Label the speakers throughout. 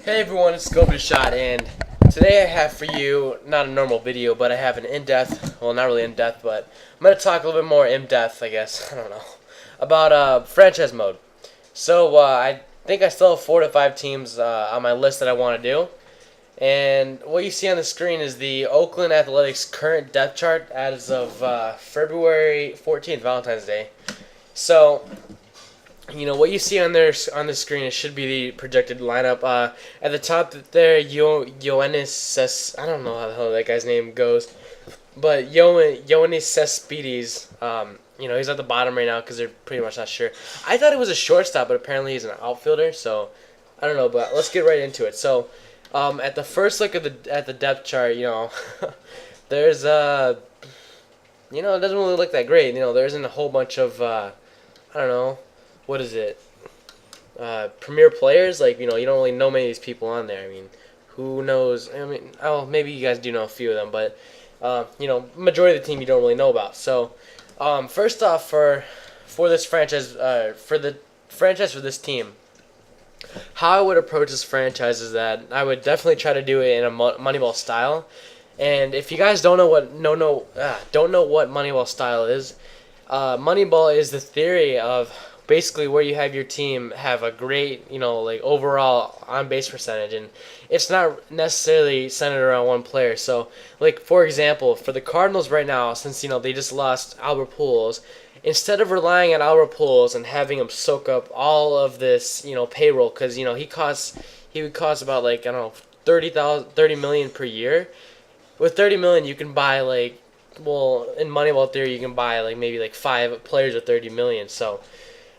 Speaker 1: Hey everyone, it's Gobi Shot, and today I have for you not a normal video, but I have an in-depth, well, not really in-depth, but I'm going to talk a little bit more in-depth, I guess, I don't know, about franchise mode. So I think I still have 4 to 5 teams on my list that I want to do, and what you see on the screen is the Oakland Athletics current depth chart as of February 14th, Valentine's Day. So what you see on the screen, it should be the projected lineup. At the top there, Ioannis I don't know how the hell that guy's name goes, but Ioannis Cespedes. He's at the bottom right now because they're pretty much not sure. I thought it was a shortstop, but apparently he's an outfielder. So I don't know, but let's get right into it. So at the first look at the depth chart, there's it doesn't really look that great. There isn't a whole bunch of I don't know. What is it? Premier players, you don't really know many of these people on there. I mean, who knows? I mean, maybe you guys do know a few of them, but majority of the team you don't really know about. So, first off, for this franchise, for the franchise for this team, how I would approach this franchise is that I would definitely try to do it in a Moneyball style. And if you guys don't know what Moneyball style is, Moneyball is the theory of basically where you have your team have a great, overall on base percentage, and it's not necessarily centered around one player. So, for example, for the Cardinals right now, since they just lost Albert Pujols, instead of relying on Albert Pujols and having him soak up all of this, payroll, because he would cost about $30 million per year. With $30 million, you can buy in Moneyball theory, you can buy maybe 5 players with $30 million. So.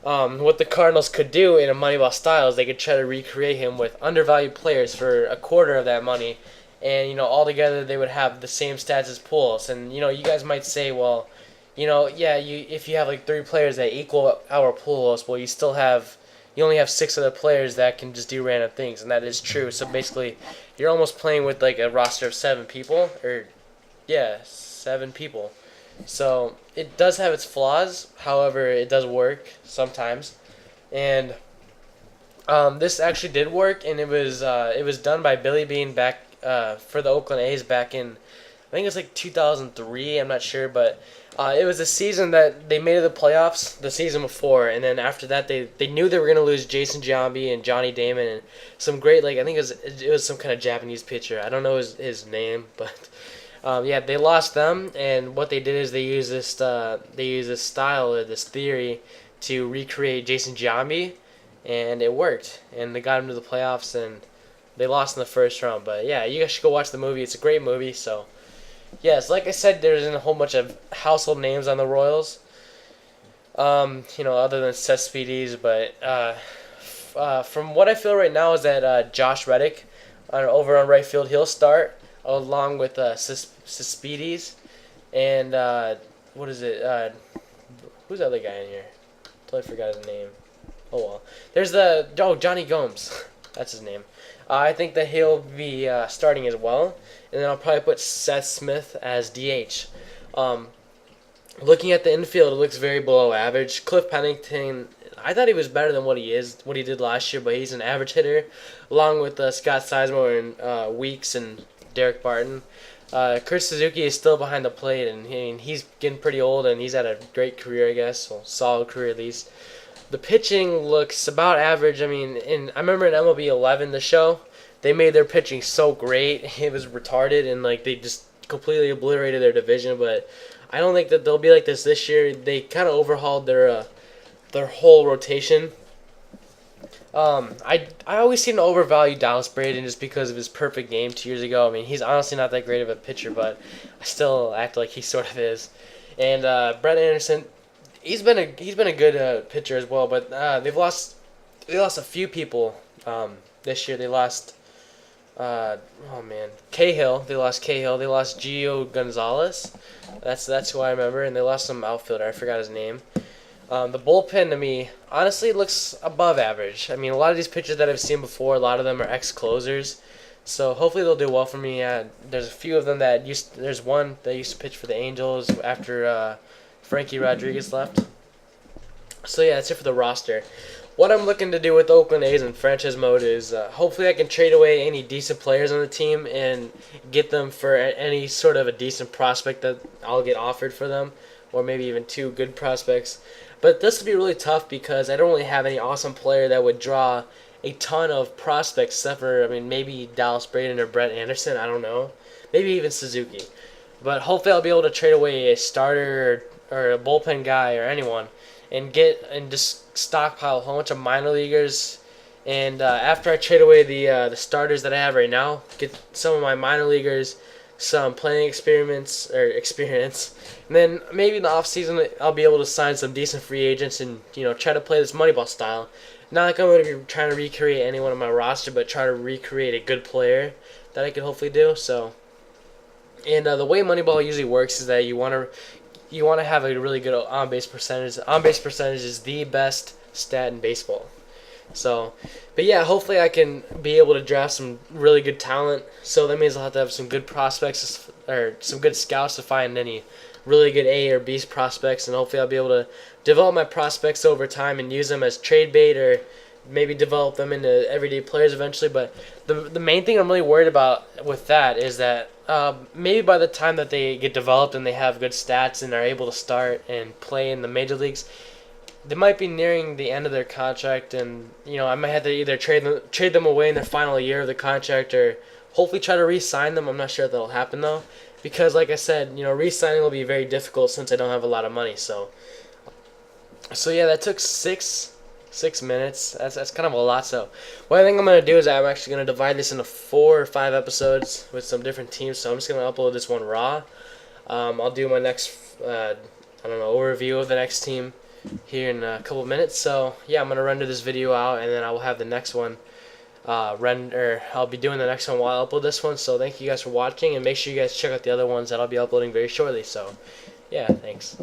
Speaker 1: What the Cardinals could do in a Moneyball style is they could try to recreate him with undervalued players for a quarter of that money, and altogether they would have the same stats as Pujols. And you guys might say, well, if you have 3 players that equal our Pujols, well, you only have 6 other players that can just do random things, and that is true. So basically, you're almost playing with a roster of 7 people, 7 people. So it does have its flaws, however, it does work sometimes, and this actually did work, and it was done by Billy Beane back for the Oakland A's back in, I think it was 2003. I'm not sure, but it was a season that they made it to the playoffs the season before, and then after that they knew they were gonna lose Jason Giambi and Johnny Damon and some great I think it was some kind of Japanese pitcher. I don't know his name, but. They lost them, and what they did is they used this style or this theory to recreate Jason Giambi, and it worked, and they got him to the playoffs, and they lost in the first round. But yeah, you guys should go watch the movie. It's a great movie. So yes, like I said, there isn't a whole bunch of household names on the Royals, other than Cespedes. But from what I feel right now is that Josh Reddick over on right field, he'll start along with Cespedes, and who's the other guy in here? Totally forgot his name. Oh well. There's Johnny Gomes. That's his name. I think that he'll be starting as well, and then I'll probably put Seth Smith as DH. Looking at the infield, it looks very below average. Cliff Pennington, I thought he was better than what he did last year, but he's an average hitter, along with Scott Sizemore and Weeks and Derek Barton. Kurt Suzuki is still behind the plate, and he's getting pretty old, and he's had a great career, I guess, well, solid career at least. The pitching looks about average. I I remember in MLB 11, the show, they made their pitching so great, it was retarded, and they just completely obliterated their division. But I don't think that they'll be like this year. They kind of overhauled their whole rotation. I always seem to overvalue Dallas Braden just because of his perfect game 2 years ago. He's honestly not that great of a pitcher, but I still act like he sort of is. And Brett Anderson, he's been a good pitcher as well, but they lost a few people this year. They lost Cahill. They lost Cahill. They lost Gio Gonzalez. That's who I remember, and they lost some outfielder. I forgot his name. The bullpen, to me, honestly looks above average. A lot of these pitchers that I've seen before, a lot of them are ex-closers. So hopefully they'll do well for me. There's a few of them there's one that used to pitch for the Angels after Frankie Rodriguez left. So yeah, that's it for the roster. what I'm looking to do with Oakland A's in franchise mode is hopefully I can trade away any decent players on the team and get them for any sort of a decent prospect that I'll get offered for them, or maybe even 2 good prospects. But this would be really tough because I don't really have any awesome player that would draw a ton of prospects, except for, I mean, maybe Dallas Braden or Brett Anderson, I don't know. Maybe even Suzuki. But hopefully I'll be able to trade away a starter or a bullpen guy or anyone and just stockpile a whole bunch of minor leaguers. And after I trade away the starters that I have right now, get some of my minor leaguers some playing experience, and then maybe in the off season I'll be able to sign some decent free agents and try to play this Moneyball style. Not like I'm going to be trying to recreate anyone on my roster, but try to recreate a good player that I could hopefully do. So, and the way Moneyball usually works is that you want to have a really good on base percentage. On base percentage is the best stat in baseball. So, but yeah, hopefully I can be able to draft some really good talent. So that means I'll have to have some good prospects or some good scouts to find any really good A or B prospects, and hopefully I'll be able to develop my prospects over time and use them as trade bait, or maybe develop them into everyday players eventually. But the main thing I'm really worried about with that is that maybe by the time that they get developed and they have good stats and are able to start and play in the major leagues, they might be nearing the end of their contract, and I might have to either trade them away in their final year of the contract, or hopefully try to re-sign them. I'm not sure if that'll happen though, because like I said, re-signing will be very difficult since I don't have a lot of money. So yeah, that took six minutes. That's kind of a lot. So what I think I'm gonna do is I'm actually gonna divide this into 4 or 5 episodes with some different teams. So I'm just gonna upload this one raw. I'll do my next overview of the next team here in a couple minutes. So yeah, I'm gonna render this video out, and then I will have the next one I'll be doing the next one while I upload this one. So thank you guys for watching, and make sure you guys check out the other ones that I'll be uploading very shortly. So yeah, thanks.